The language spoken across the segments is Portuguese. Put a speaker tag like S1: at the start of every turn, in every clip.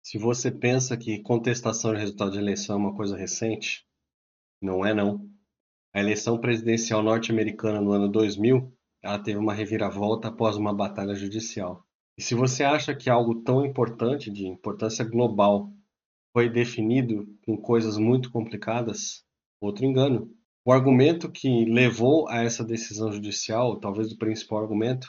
S1: Se você pensa que contestação de resultado de eleição é uma coisa recente, não é não. A eleição presidencial norte-americana no ano 2000, ela teve uma reviravolta após uma batalha judicial. E se você acha que algo tão importante, de importância global, foi definido com coisas muito complicadas, outro engano. O argumento que levou a essa decisão judicial, talvez o principal argumento,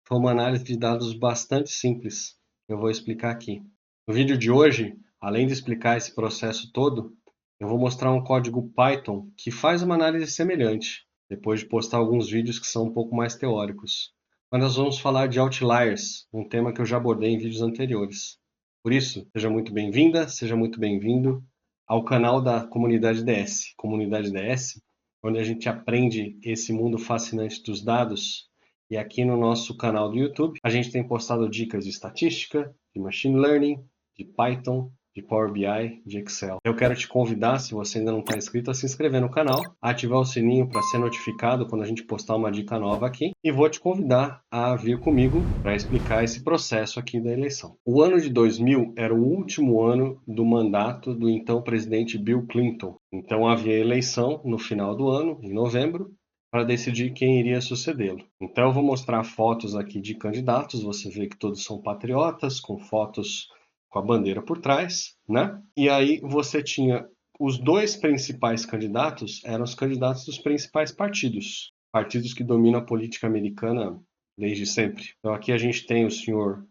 S1: foi uma análise de dados bastante simples. Eu vou explicar aqui. No vídeo de hoje, além de explicar esse processo todo, eu vou mostrar um código Python que faz uma análise semelhante, depois de postar alguns vídeos que são um pouco mais teóricos. Mas nós vamos falar de outliers, um tema que eu já abordei em vídeos anteriores. Por isso, seja muito bem-vinda, seja muito bem-vindo ao canal da Comunidade DS. Comunidade DS, onde a gente aprende esse mundo fascinante dos dados. E aqui no nosso canal do YouTube, a gente tem postado dicas de estatística, de machine learning, de Python, de Power BI, de Excel. Eu quero te convidar, se você ainda não está inscrito, a se inscrever no canal, ativar o sininho para ser notificado quando a gente postar uma dica nova aqui, e vou te convidar a vir comigo para explicar esse processo aqui da eleição. O ano de 2000 era o último ano do mandato do então presidente Bill Clinton. Então havia eleição no final do ano, em novembro, para decidir quem iria sucedê-lo. Então eu vou mostrar fotos aqui de candidatos, você vê que todos são patriotas, com fotos com a bandeira por trás, né? E aí você tinha os dois principais candidatos, eram os candidatos dos principais partidos, partidos que dominam a política americana desde sempre. Então aqui a gente tem o senhor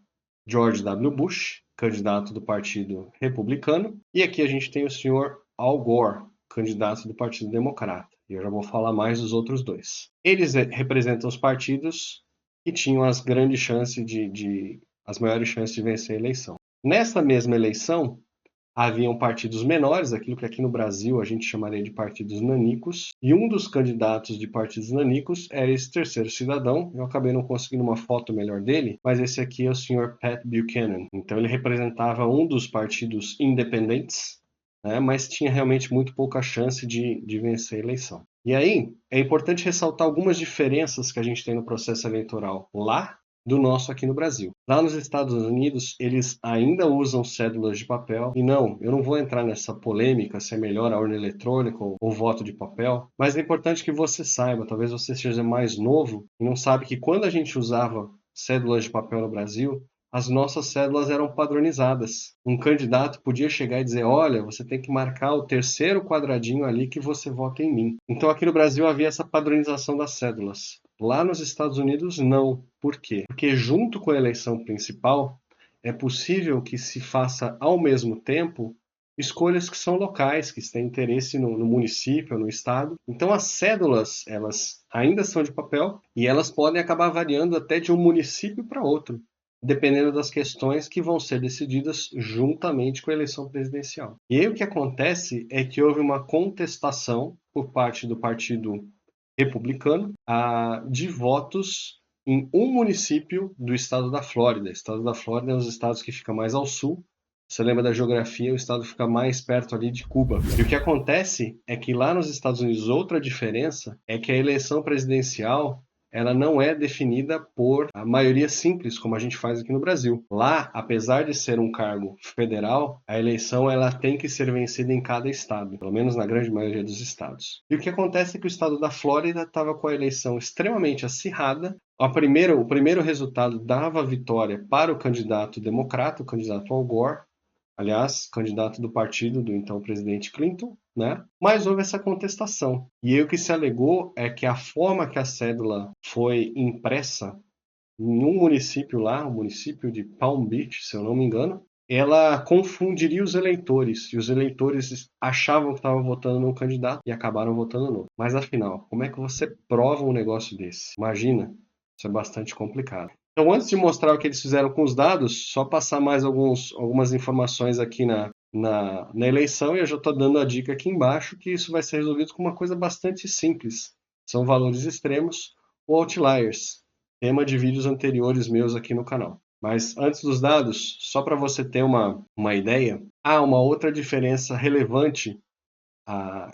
S1: George W. Bush, candidato do Partido Republicano, e aqui a gente tem o senhor Al Gore, candidato do Partido Democrata. E eu já vou falar mais dos outros dois. Eles representam os partidos que tinham as grandes chances as maiores chances de vencer a eleição. Nessa mesma eleição, haviam partidos menores, aquilo que aqui no Brasil a gente chamaria de partidos nanicos, e um dos candidatos de partidos nanicos era esse terceiro cidadão. Eu acabei não conseguindo uma foto melhor dele, mas esse aqui é o Sr. Pat Buchanan. Então ele representava um dos partidos independentes, né, mas tinha realmente muito pouca chance de vencer a eleição. E aí, é importante ressaltar algumas diferenças que a gente tem no processo eleitoral lá do nosso aqui no Brasil. Lá nos Estados Unidos, eles ainda usam cédulas de papel. E não, eu não vou entrar nessa polêmica se é melhor a urna eletrônica ou voto de papel, mas é importante que você saiba, talvez você seja mais novo e não sabe que quando a gente usava cédulas de papel no Brasil, as nossas cédulas eram padronizadas. Um candidato podia chegar e dizer, olha, você tem que marcar o terceiro quadradinho ali que você vota em mim. Então aqui no Brasil havia essa padronização das cédulas. Lá nos Estados Unidos, não. Por quê? Porque junto com a eleição principal, é possível que se faça ao mesmo tempo escolhas que são locais, que têm interesse no município, no estado. Então as cédulas, elas ainda são de papel e elas podem acabar variando até de um município para outro, dependendo das questões que vão ser decididas juntamente com a eleição presidencial. E aí o que acontece é que houve uma contestação por parte do Partido Republicano de votos em um município do estado da Flórida. O estado da Flórida é um dos estados que fica mais ao sul. Você lembra da geografia, o estado fica mais perto ali de Cuba. E o que acontece é que lá nos Estados Unidos, outra diferença é que a eleição presidencial ela não é definida por a maioria simples, como a gente faz aqui no Brasil. Lá, apesar de ser um cargo federal, a eleição ela tem que ser vencida em cada estado, pelo menos na grande maioria dos estados. E o que acontece é que o estado da Flórida estava com a eleição extremamente acirrada. O primeiro resultado dava vitória para o candidato democrata, o candidato Al Gore, aliás, candidato do partido do então presidente Clinton, né? Mas houve essa contestação. E aí o que se alegou é que a forma que a cédula foi impressa em um município lá, o município de Palm Beach, se eu não me engano, ela confundiria os eleitores. E os eleitores achavam que estavam votando num candidato e acabaram votando no outro. Mas afinal, como é que você prova um negócio desse? Imagina, isso é bastante complicado. Então, antes de mostrar o que eles fizeram com os dados, só passar mais algumas informações aqui na eleição, e eu já estou dando a dica aqui embaixo que isso vai ser resolvido com uma coisa bastante simples. São valores extremos ou outliers, tema de vídeos anteriores meus aqui no canal. Mas antes dos dados, só para você ter uma ideia, uma outra diferença relevante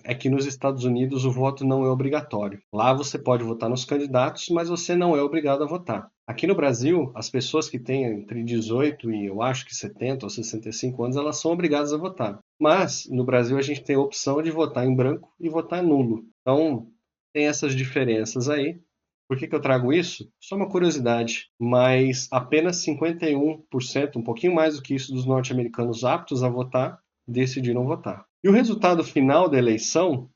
S1: é que nos Estados Unidos o voto não é obrigatório. Lá você pode votar nos candidatos, mas você não é obrigado a votar. Aqui no Brasil, as pessoas que têm entre 18 e eu acho que 70 ou 65 anos, elas são obrigadas a votar. Mas no Brasil a gente tem a opção de votar em branco e votar nulo. Então tem essas diferenças aí. Por que eu trago isso? Só uma curiosidade, mas apenas 51%, um pouquinho mais do que isso, dos norte-americanos aptos a votar, decidiram votar. E o resultado final da eleição,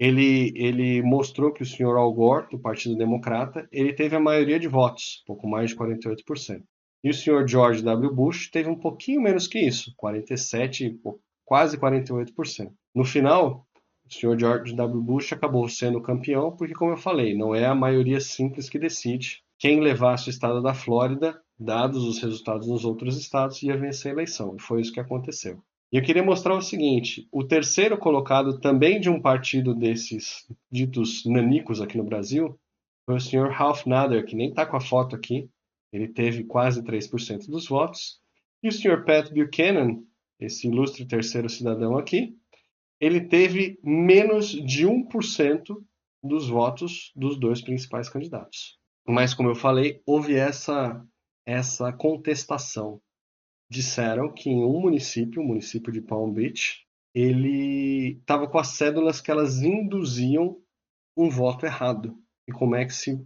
S1: ele mostrou que o senhor Al Gore, do Partido Democrata, ele teve a maioria de votos, pouco mais de 48%. E o senhor George W. Bush teve um pouquinho menos que isso, 47, quase 48%. No final, o senhor George W. Bush acabou sendo campeão porque, como eu falei, não é a maioria simples que decide. Quem levasse o estado da Flórida, dados os resultados nos outros estados, ia vencer a eleição. E foi isso que aconteceu. E eu queria mostrar o seguinte: o terceiro colocado, também de um partido desses ditos nanicos aqui no Brasil, foi o senhor Ralph Nader, que nem está com a foto aqui. Ele teve quase 3% dos votos. E o senhor Pat Buchanan, esse ilustre terceiro cidadão aqui, ele teve menos de 1% dos votos dos dois principais candidatos. Mas, como eu falei, houve essa contestação. Disseram que em um município, o município de Palm Beach, ele estava com as cédulas que elas induziam um voto errado. E como é que se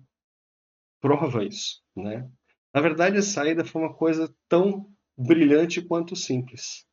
S1: prova isso, né? Na verdade, a saída foi uma coisa tão brilhante quanto simples.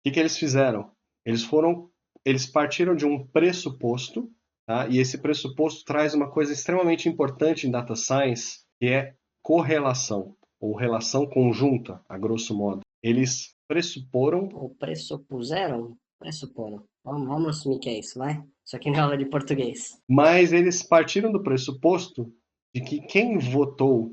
S1: O que eles fizeram? Eles partiram de um pressuposto, tá? E esse pressuposto traz uma coisa extremamente importante em data science, que é correlação, ou relação conjunta, a grosso modo. Eles pressuporam.
S2: Ou pressupuseram? Pressuporam. Vamos assumir que é isso, vai? Isso aqui não é aula de português.
S1: Mas eles partiram do pressuposto de que quem votou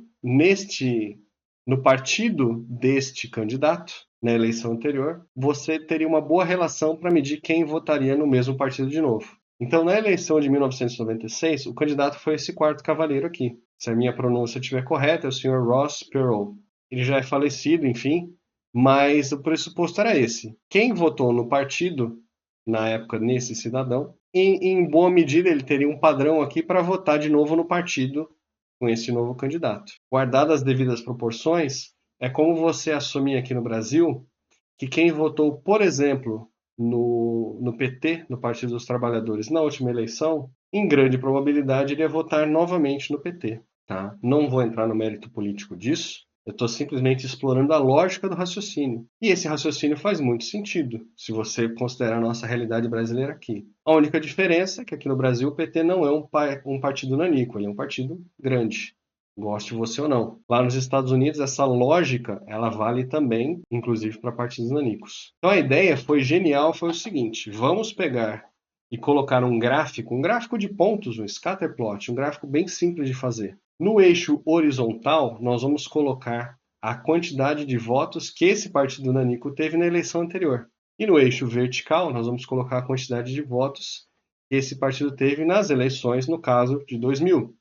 S1: no partido deste candidato, na eleição anterior, você teria uma boa relação para medir quem votaria no mesmo partido de novo. Então, na eleição de 1996, o candidato foi esse quarto cavaleiro aqui. Se a minha pronúncia estiver correta, é o Sr. Ross Perot. Ele já é falecido, enfim, mas o pressuposto era esse. Quem votou no partido, na época, nesse cidadão, em boa medida ele teria um padrão aqui para votar de novo no partido com esse novo candidato. Guardadas as devidas proporções, é como você assumir aqui no Brasil que quem votou, por exemplo, no PT, no Partido dos Trabalhadores, na última eleição, em grande probabilidade iria votar novamente no PT. Tá? Não vou entrar no mérito político disso, eu estou simplesmente explorando a lógica do raciocínio. E esse raciocínio faz muito sentido, se você considerar a nossa realidade brasileira aqui. A única diferença é que aqui no Brasil o PT não é um partido nanico, ele é um partido grande. Goste você ou não. Lá nos Estados Unidos, essa lógica, ela vale também, inclusive para partidos nanicos. Então a ideia foi genial, foi o seguinte: vamos pegar e colocar um gráfico de pontos, um scatter plot, um gráfico bem simples de fazer. No eixo horizontal, nós vamos colocar a quantidade de votos que esse partido nanico teve na eleição anterior. E no eixo vertical, nós vamos colocar a quantidade de votos que esse partido teve nas eleições, no caso de 2000.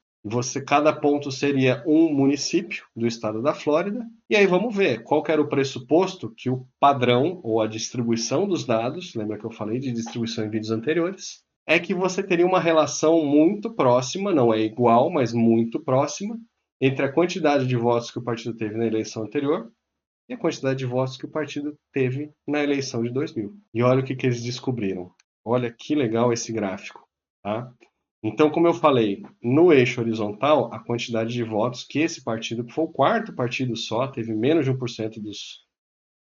S1: Cada ponto seria um município do estado da Flórida, e aí vamos ver qual que era o pressuposto que o padrão ou a distribuição dos dados, lembra que eu falei de distribuição em vídeos anteriores, é que você teria uma relação muito próxima, não é igual, mas muito próxima, entre a quantidade de votos que o partido teve na eleição anterior e a quantidade de votos que o partido teve na eleição de 2000. E olha o que eles descobriram. Olha que legal esse gráfico, tá? Então, como eu falei, no eixo horizontal, a quantidade de votos que esse partido, que foi o quarto partido só, teve menos de 1%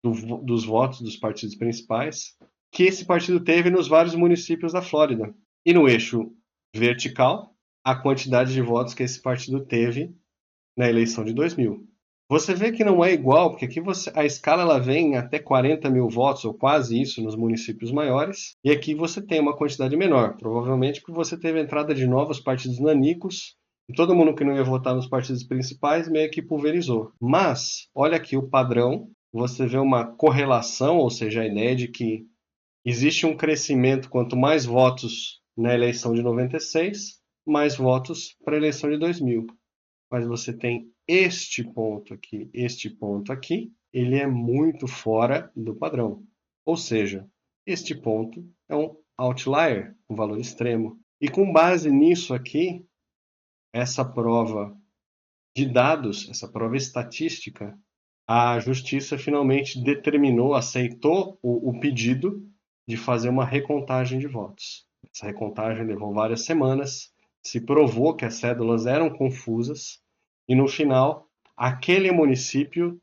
S1: dos votos dos partidos principais, que esse partido teve nos vários municípios da Flórida. E no eixo vertical, a quantidade de votos que esse partido teve na eleição de 2000. Você vê que não é igual, porque aqui a escala ela vem até 40 mil votos, ou quase isso, nos municípios maiores, e aqui você tem uma quantidade menor, provavelmente porque você teve a entrada de novos partidos nanicos, e todo mundo que não ia votar nos partidos principais meio que pulverizou. Mas, olha aqui o padrão, você vê uma correlação, ou seja, a ideia de que existe um crescimento quanto mais votos na eleição de 96, mais votos para a eleição de 2000. Mas você tem este ponto aqui, ele é muito fora do padrão. Ou seja, este ponto é um outlier, um valor extremo. E com base nisso aqui, essa prova de dados, essa prova estatística, a justiça finalmente determinou, aceitou o pedido de fazer uma recontagem de votos. Essa recontagem levou várias semanas, se provou que as cédulas eram confusas e no final aquele município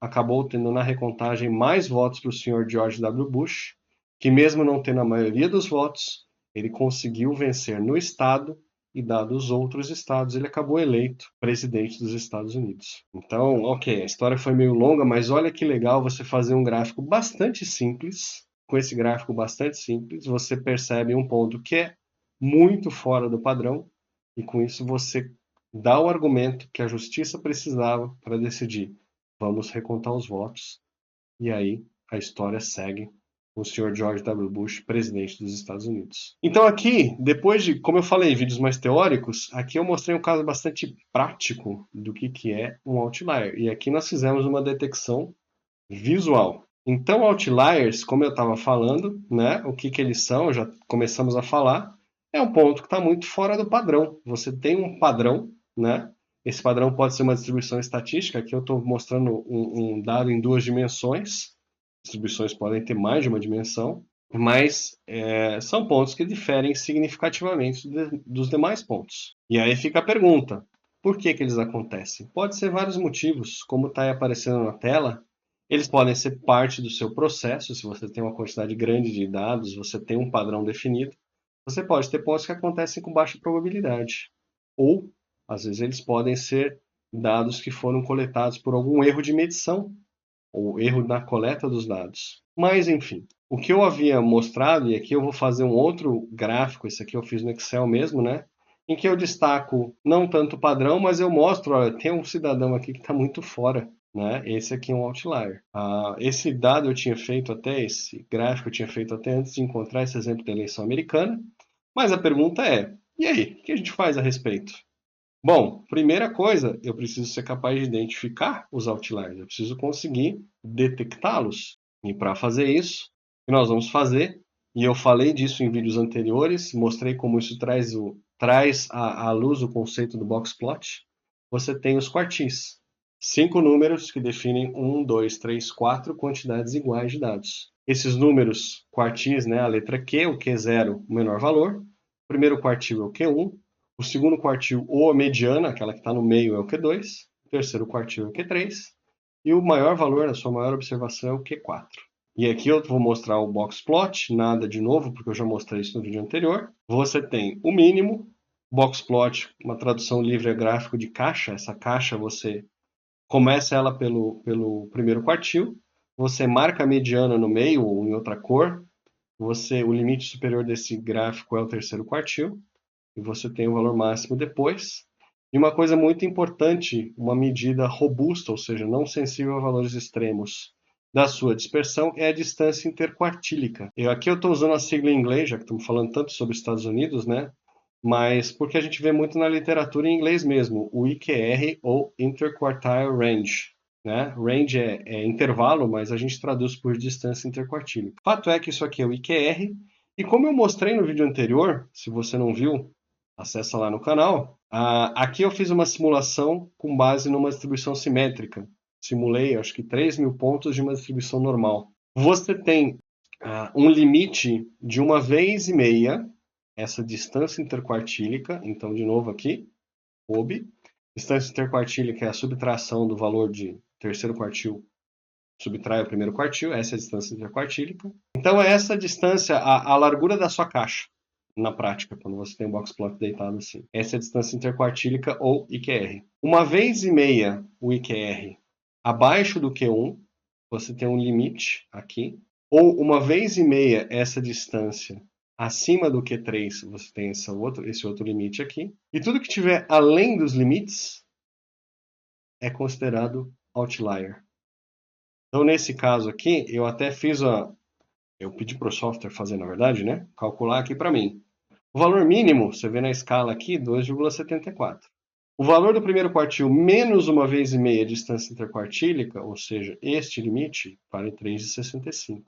S1: acabou tendo na recontagem mais votos para o senhor George W. Bush, que mesmo não tendo a maioria dos votos, ele conseguiu vencer no estado e, dados os outros estados, ele acabou eleito presidente dos Estados Unidos. Então, ok, a história foi meio longa, mas olha que legal você fazer um gráfico bastante simples. Com esse gráfico bastante simples, você percebe um ponto que é muito fora do padrão, e com isso você dá o argumento que a justiça precisava para decidir: vamos recontar os votos, e aí a história segue com o Sr. George W. Bush, presidente dos Estados Unidos. Então aqui, depois de, como eu falei, vídeos mais teóricos, aqui eu mostrei um caso bastante prático do que é um outlier. E aqui nós fizemos uma detecção visual. Então, outliers, como eu estava falando, né, o que eles são, já começamos a falar, é um ponto que está muito fora do padrão. Você tem um padrão, né? Esse padrão pode ser uma distribuição estatística. Aqui eu estou mostrando um dado em 2 dimensões. Distribuições podem ter mais de uma dimensão, mas são pontos que diferem significativamente dos demais pontos. E aí fica a pergunta: por que eles acontecem? Pode ser vários motivos, como está aí aparecendo na tela. Eles podem ser parte do seu processo. Se você tem uma quantidade grande de dados, você tem um padrão definido, você pode ter pontos que acontecem com baixa probabilidade. Ou, às vezes, eles podem ser dados que foram coletados por algum erro de medição, ou erro na coleta dos dados. Mas, enfim, o que eu havia mostrado, e aqui eu vou fazer um outro gráfico, esse aqui eu fiz no Excel mesmo, né? Em que eu destaco não tanto o padrão, mas eu mostro, olha, tem um cidadão aqui que está muito fora. Né? Esse aqui é um outlier. Esse dado eu tinha feito até, esse gráfico eu tinha feito até antes de encontrar esse exemplo da eleição americana. Mas a pergunta é, e aí, o que a gente faz a respeito? Bom, primeira coisa, eu preciso ser capaz de identificar os outliers, eu preciso conseguir detectá-los. E para fazer isso, o que nós vamos fazer, e eu falei disso em vídeos anteriores, mostrei como isso traz à luz o conceito do box plot. Você tem os quartis, 5 números que definem 1, 2, 3, 4 quantidades iguais de dados. Esses números quartis, né, a letra Q, o Q0, o menor valor. O primeiro quartil é o Q1. O segundo quartil, ou a mediana, aquela que está no meio, é o Q2. O terceiro quartil é o Q3. E o maior valor, a sua maior observação, é o Q4. E aqui eu vou mostrar o box plot, nada de novo, porque eu já mostrei isso no vídeo anterior. Você tem o mínimo, box plot, uma tradução livre é gráfico de caixa. Essa caixa você começa ela pelo primeiro quartil, você marca a mediana no meio ou em outra cor, o limite superior desse gráfico é o terceiro quartil, e você tem o valor máximo depois. E uma coisa muito importante, uma medida robusta, ou seja, não sensível a valores extremos da sua dispersão, é a distância interquartílica. Aqui eu estou usando a sigla em inglês, já que estamos falando tanto sobre Estados Unidos, né? Mas porque a gente vê muito na literatura em inglês mesmo, o IQR ou Interquartile Range. Né? Range é intervalo, mas a gente traduz por distância interquartílica. Fato é que isso aqui é o IQR, e como eu mostrei no vídeo anterior, se você não viu, acessa lá no canal. Aqui eu fiz uma simulação com base numa distribuição simétrica. Simulei, acho que 3.000 pontos de uma distribuição normal. Você tem um limite de 1,5 vezes essa distância interquartílica. Então, de novo aqui, OB. Distância interquartílica é a subtração do valor de terceiro quartil, subtrai o primeiro quartil, essa é a distância interquartílica. Então, é essa distância, a largura da sua caixa, na prática, quando você tem um box plot deitado assim. Essa é a distância interquartílica ou IQR. 1,5 vezes o IQR abaixo do Q1, você tem um limite aqui. Ou 1,5 vezes essa distância acima do Q3, você tem esse outro limite aqui. E tudo que tiver além dos limites é considerado outlier. Então, nesse caso aqui, eu até eu pedi para o software fazer, na verdade, né? Calcular aqui para mim. O valor mínimo, você vê na escala aqui, 2,74. O valor do primeiro quartil menos 1,5 vezes a distância interquartílica, ou seja, este limite, vale 3,65.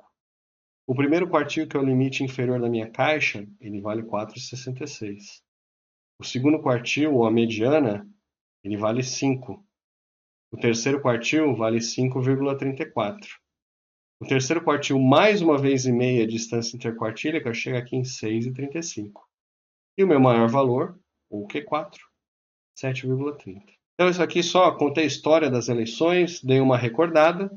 S1: O primeiro quartil, que é o limite inferior da minha caixa, ele vale 4,66. O segundo quartil, ou a mediana, ele vale 5. O terceiro quartil vale 5,34. O terceiro quartil mais uma vez e meia distância interquartílica chega aqui em 6,35. E o meu maior valor, o Q4, 7,30. Então isso aqui só contei a história das eleições, dei uma recordada.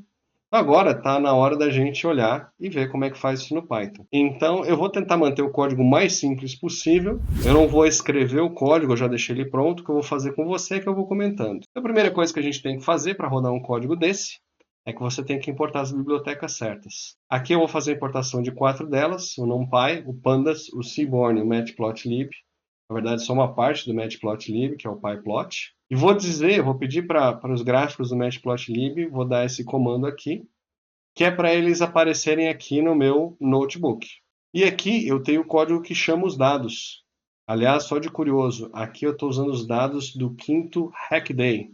S1: Agora está na hora da gente olhar e ver como é que faz isso no Python. Então eu vou tentar manter o código mais simples possível. Eu não vou escrever o código, eu já deixei ele pronto. O que eu vou fazer com você é que eu vou comentando. A primeira coisa que a gente tem que fazer para rodar um código desse é que você tem que importar as bibliotecas certas. Aqui eu vou fazer a importação de 4 delas: o NumPy, o Pandas, o Seaborn e o Matplotlib. Na verdade, só uma parte do Matplotlib, que é o PyPlot. E vou dizer, vou pedir para os gráficos do Matplotlib, vou dar esse comando aqui, que é para eles aparecerem aqui no meu notebook. E aqui eu tenho o código que chama os dados. Aliás, só de curioso, aqui eu estou usando os dados do 5º Hack Day.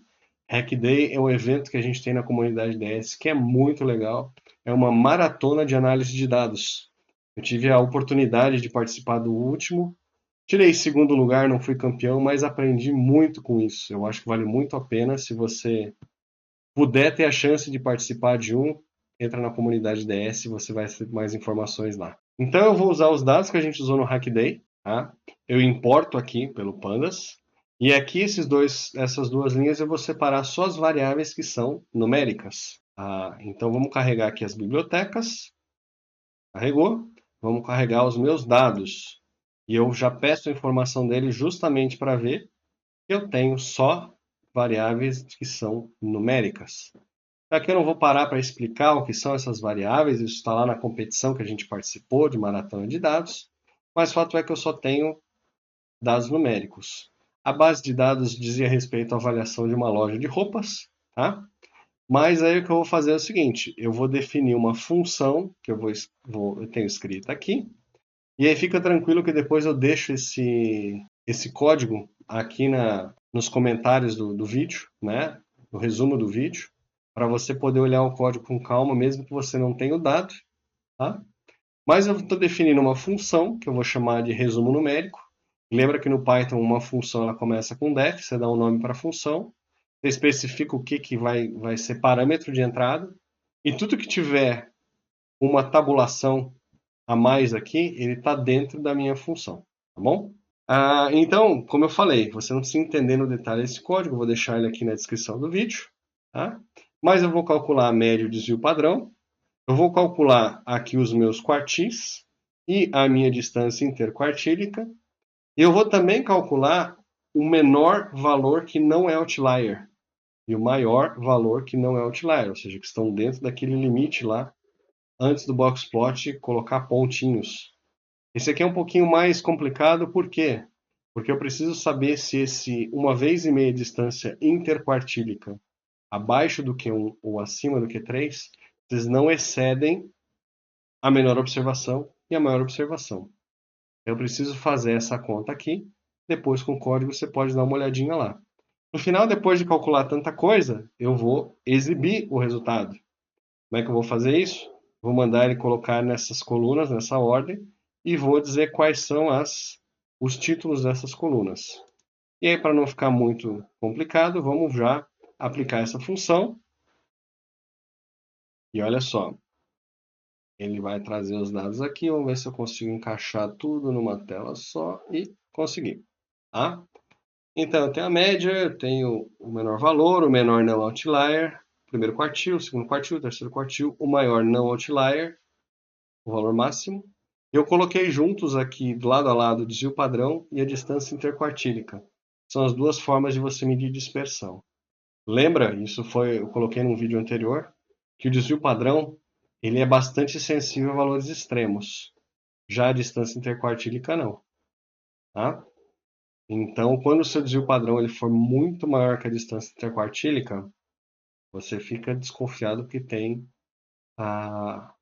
S1: Hack Day é um evento que a gente tem na comunidade DS que é muito legal. É uma maratona de análise de dados. Eu tive a oportunidade de participar do último. Tirei segundo lugar, não fui campeão, mas aprendi muito com isso. Eu acho que vale muito a pena. Se você puder ter a chance de participar de um, entra na comunidade DS e você vai ter mais informações lá. Então eu vou usar os dados que a gente usou no Hackday, tá? Eu importo aqui pelo Pandas. E aqui essas duas linhas eu vou separar só as variáveis que são numéricas. Então vamos carregar aqui as bibliotecas. Carregou. Vamos carregar os meus dados. E eu já peço a informação dele justamente para ver que eu tenho só variáveis que são numéricas. Aqui eu não vou parar para explicar o que são essas variáveis, isso está lá na competição que a gente participou de maratona de dados, mas o fato é que eu só tenho dados numéricos. A base de dados dizia respeito à avaliação de uma loja de roupas, tá? Mas aí o que eu vou fazer é o seguinte, eu vou definir uma função que eu tenho escrita aqui, e aí fica tranquilo que depois eu deixo esse código aqui nos comentários do vídeo, né? No resumo do vídeo, para você poder olhar o código com calma, mesmo que você não tenha o dado, tá? Mas eu estou definindo uma função que eu vou chamar de resumo numérico. Lembra que no Python uma função ela começa com def, você dá um nome para a função, você especifica o que vai ser parâmetro de entrada, e tudo que tiver uma tabulação a mais aqui, ele está dentro da minha função, tá bom? Então, como eu falei, você não precisa entender no detalhe esse código, eu vou deixar ele aqui na descrição do vídeo, tá? Mas eu vou calcular a média e o desvio padrão, eu vou calcular aqui os meus quartis e a minha distância interquartílica, e eu vou também calcular o menor valor que não é outlier e o maior valor que não é outlier, ou seja, que estão dentro daquele limite lá, antes do boxplot colocar pontinhos. Esse aqui é um pouquinho mais complicado, por quê? Porque eu preciso saber se esse 1,5 distância interquartílica abaixo do Q1 ou acima do Q3, vocês não excedem a menor observação e a maior observação. Eu preciso fazer essa conta aqui, depois com o código você pode dar uma olhadinha lá. No final, depois de calcular tanta coisa, eu vou exibir o resultado. Como é que eu vou fazer isso? Vou mandar ele colocar nessas colunas, nessa ordem, e vou dizer quais são os títulos dessas colunas. E aí, para não ficar muito complicado, vamos já aplicar essa função. E olha só, ele vai trazer os dados aqui, vamos ver se eu consigo encaixar tudo numa tela só e consegui. Tá? Então, eu tenho a média, eu tenho o menor valor, o menor não outlier, primeiro quartil, segundo quartil, terceiro quartil, o maior não outlier, o valor máximo. Eu coloquei juntos aqui, lado a lado, o desvio padrão e a distância interquartílica. São as duas formas de você medir dispersão. Lembra, eu coloquei num vídeo anterior, que o desvio padrão ele é bastante sensível a valores extremos. Já a distância interquartílica não. Tá? Então, quando o seu desvio padrão ele for muito maior que a distância interquartílica, você fica desconfiado que tem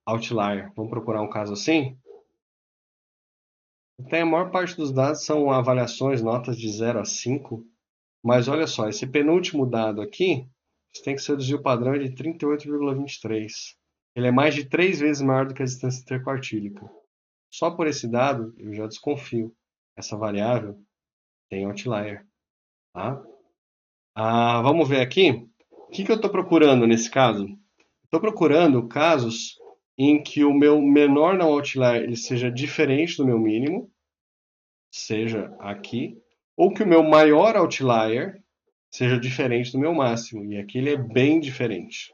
S1: outlier. Vamos procurar um caso assim? Tem a maior parte dos dados são avaliações, notas de 0 a 5. Mas olha só, esse penúltimo dado aqui, você tem que ser o desvio padrão de 38,23. Ele é mais de 3 vezes maior do que a distância interquartílica. Só por esse dado, eu já desconfio. Essa variável tem outlier. Tá? Vamos ver aqui. O que eu estou procurando nesse caso? Estou procurando casos em que o meu menor não outlier ele seja diferente do meu mínimo, seja aqui, ou que o meu maior outlier seja diferente do meu máximo, e aqui ele é bem diferente.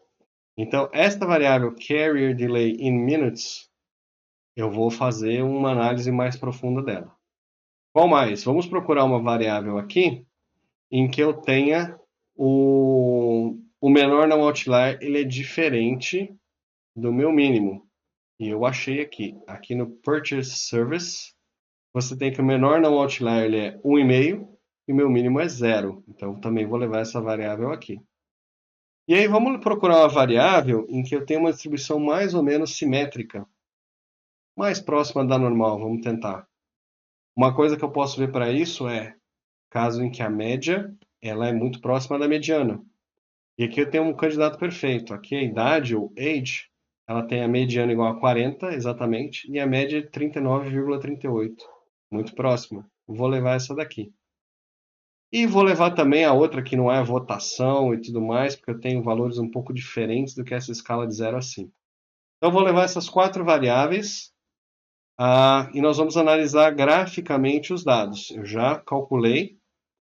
S1: Então, esta variável carrier delay in minutes, eu vou fazer uma análise mais profunda dela. Qual mais? Vamos procurar uma variável aqui em que eu tenha o menor não outlier, ele é diferente do meu mínimo. E eu achei aqui. Aqui no Purchase Service, você tem que o menor não outlier ele é 1,5 e o meu mínimo é 0. Então, também vou levar essa variável aqui. E aí, vamos procurar uma variável em que eu tenho uma distribuição mais ou menos simétrica. Mais próxima da normal, vamos tentar. Uma coisa que eu posso ver para isso é caso em que a média ela é muito próxima da mediana. E aqui eu tenho um candidato perfeito. Aqui a idade, ou age, ela tem a mediana igual a 40, exatamente, e a média é 39,38. Muito próxima. Vou levar essa daqui. E vou levar também a outra que não é votação e tudo mais, porque eu tenho valores um pouco diferentes do que essa escala de 0 a 5. Então, vou levar essas 4 variáveis e nós vamos analisar graficamente os dados. Eu já calculei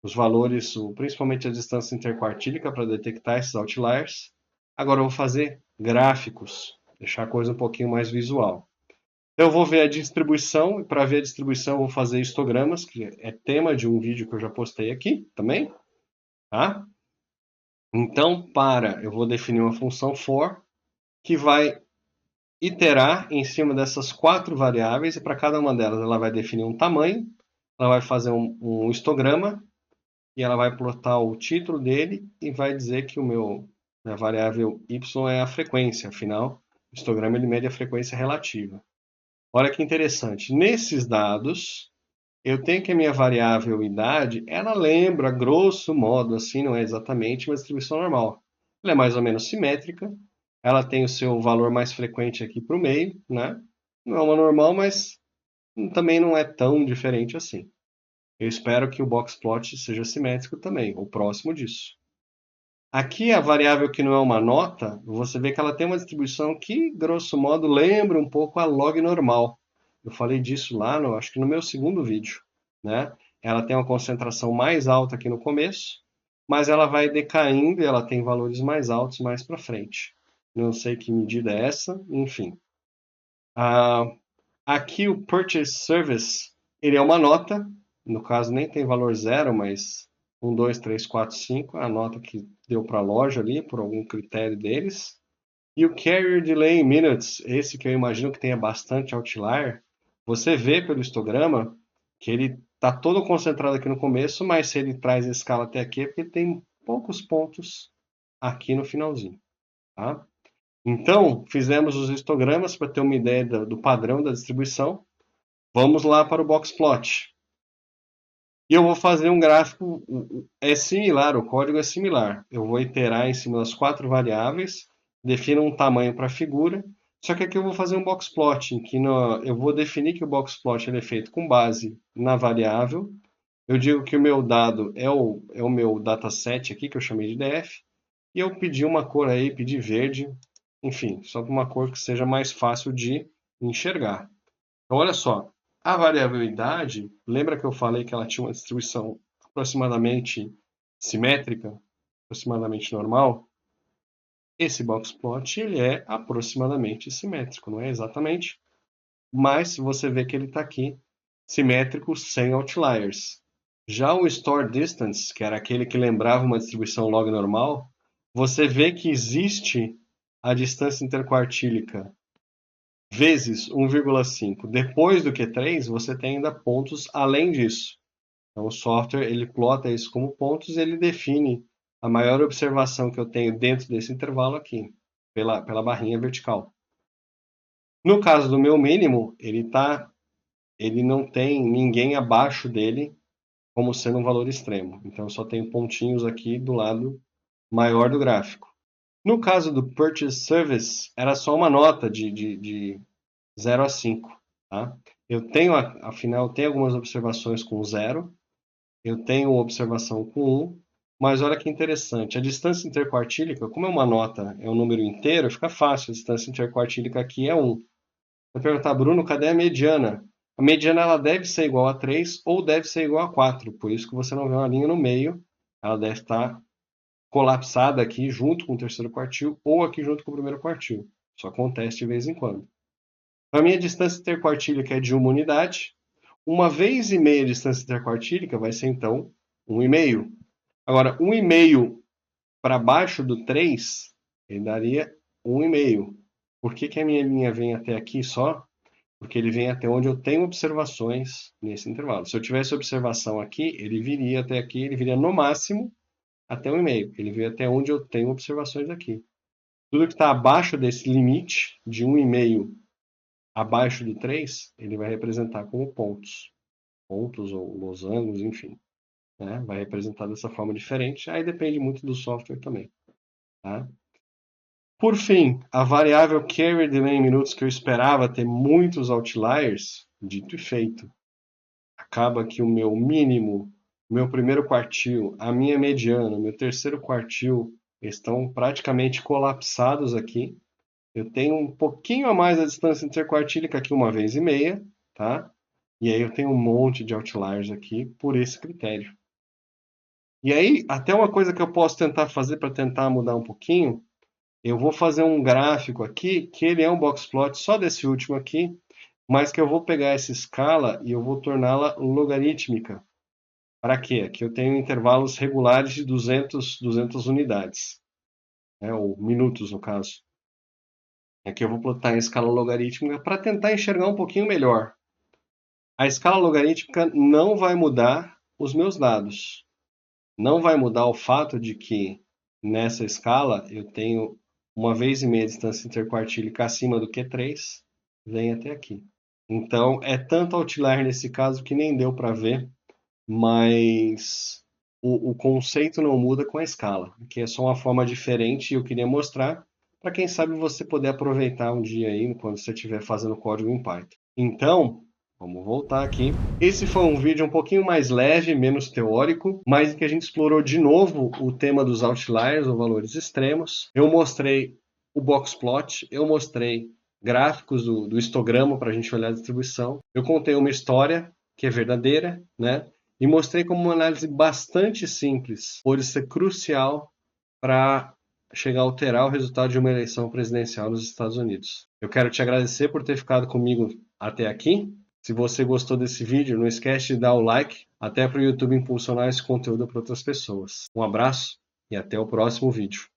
S1: os valores, principalmente a distância interquartílica, para detectar esses outliers. Agora eu vou fazer gráficos, deixar a coisa um pouquinho mais visual. Eu vou ver a distribuição, e para ver a distribuição eu vou fazer histogramas, que é tema de um vídeo que eu já postei aqui também. Tá? Então, eu vou definir uma função for, que vai iterar em cima dessas 4 variáveis, e para cada uma delas ela vai definir um tamanho, ela vai fazer um histograma, e ela vai plotar o título dele e vai dizer que a variável y é a frequência, afinal, o histograma ele mede a frequência relativa. Olha que interessante, nesses dados, eu tenho que a minha variável idade, ela lembra, grosso modo, assim, não é exatamente uma distribuição normal. Ela é mais ou menos simétrica, ela tem o seu valor mais frequente aqui para o meio, né? Não é uma normal, mas também não é tão diferente assim. Eu espero que o boxplot seja simétrico também, ou próximo disso. Aqui a variável que não é uma nota, você vê que ela tem uma distribuição que, grosso modo, lembra um pouco a log normal. Eu falei disso lá, acho que no meu segundo vídeo, né? Ela tem uma concentração mais alta aqui no começo, mas ela vai decaindo e ela tem valores mais altos mais para frente. Não sei que medida é essa, enfim. Aqui o Purchase Service, ele é uma nota, no caso nem tem valor zero, mas 1, 2, 3, 4, 5, a nota que deu para a loja ali, por algum critério deles. E o Carrier Delay in Minutes, esse que eu imagino que tenha bastante outlier, você vê pelo histograma que ele está todo concentrado aqui no começo, mas se ele traz a escala até aqui é porque ele tem poucos pontos aqui no finalzinho. Tá? Então, fizemos os histogramas para ter uma ideia do padrão da distribuição. Vamos lá para o boxplot. E eu vou fazer um gráfico, é similar, o código é similar. Eu vou iterar em cima das 4 variáveis, defino um tamanho para a figura, só que aqui eu vou fazer um boxplot, em que eu vou definir que o boxplot ele é feito com base na variável. Eu digo que o meu dado é o meu dataset aqui, que eu chamei de DF, e eu pedi uma cor aí, pedi verde, enfim, só para uma cor que seja mais fácil de enxergar. Então, olha só, a variável idade, lembra que eu falei que ela tinha uma distribuição aproximadamente simétrica, aproximadamente normal? Esse boxplot ele é aproximadamente simétrico, não é exatamente, mas você vê que ele está aqui simétrico sem outliers. Já o store distance, que era aquele que lembrava uma distribuição log normal, você vê que existe a distância interquartílica vezes 1,5 depois do Q3, você tem ainda pontos além disso. Então, o software ele plota isso como pontos e ele define a maior observação que eu tenho dentro desse intervalo aqui, pela barrinha vertical. No caso do meu mínimo, ele não tem ninguém abaixo dele como sendo um valor extremo. Então, eu só tenho pontinhos aqui do lado maior do gráfico. No caso do Purchase Service, era só uma nota de 0 a 5. Tá? Eu tenho, afinal, tenho algumas observações com 0, eu tenho observação com 1 Mas olha que interessante, a distância interquartílica, como é uma nota, é um número inteiro, fica fácil, a distância interquartílica aqui é 1. Vai perguntar, Bruno, cadê a mediana? A mediana ela deve ser igual a 3 ou deve ser igual a 4, por isso que você não vê uma linha no meio, ela deve estar colapsada aqui junto com o terceiro quartil ou aqui junto com o primeiro quartil. Isso acontece de vez em quando. A minha distância interquartílica é de uma unidade. Uma vez e meia a distância interquartílica vai ser, então, 1,5. Agora, 1,5 para baixo do 3, ele daria 1,5. Por que, que a minha linha vem até aqui só? Porque ele vem até onde eu tenho observações nesse intervalo. Se eu tivesse observação aqui, ele viria até aqui, ele viria no máximo até 1,5. Ele veio até onde eu tenho observações aqui. Tudo que está abaixo desse limite de 1,5 abaixo do 3, ele vai representar como pontos. Pontos ou losangos, enfim. Né? Vai representar dessa forma diferente. Aí depende muito do software também. Tá? Por fim, a variável carry delay em minutos que eu esperava ter muitos outliers, dito e feito. Acaba que o meu mínimo, o meu primeiro quartil, a minha mediana, o meu terceiro quartil estão praticamente colapsados aqui. Eu tenho um pouquinho a mais a distância interquartílica aqui, 1,5 vezes, tá? E aí eu tenho um monte de outliers aqui por esse critério. E aí, até uma coisa que eu posso tentar fazer para tentar mudar um pouquinho, eu vou fazer um gráfico aqui, que ele é um box plot só desse último aqui, mas que eu vou pegar essa escala e eu vou torná-la logarítmica. Para quê? Aqui eu tenho intervalos regulares de 200 unidades, né? Ou minutos no caso. Aqui eu vou plotar em escala logarítmica para tentar enxergar um pouquinho melhor. A escala logarítmica não vai mudar os meus dados. Não vai mudar o fato de que nessa escala eu tenho 1,5 vezes distância interquartílica acima do Q3, vem até aqui. Então é tanto outlier nesse caso que nem deu para ver, mas o conceito não muda com a escala, que é só uma forma diferente e eu queria mostrar para quem sabe você poder aproveitar um dia aí quando você estiver fazendo código em Python. Então, vamos voltar aqui. Esse foi um vídeo um pouquinho mais leve, menos teórico, mas em que a gente explorou de novo o tema dos outliers ou valores extremos. Eu mostrei o boxplot, eu mostrei gráficos do histograma para a gente olhar a distribuição. Eu contei uma história que é verdadeira, né? E mostrei como uma análise bastante simples pode ser crucial para chegar a alterar o resultado de uma eleição presidencial nos Estados Unidos. Eu quero te agradecer por ter ficado comigo até aqui. Se você gostou desse vídeo, não esquece de dar o like, até para o YouTube impulsionar esse conteúdo para outras pessoas. Um abraço e até o próximo vídeo.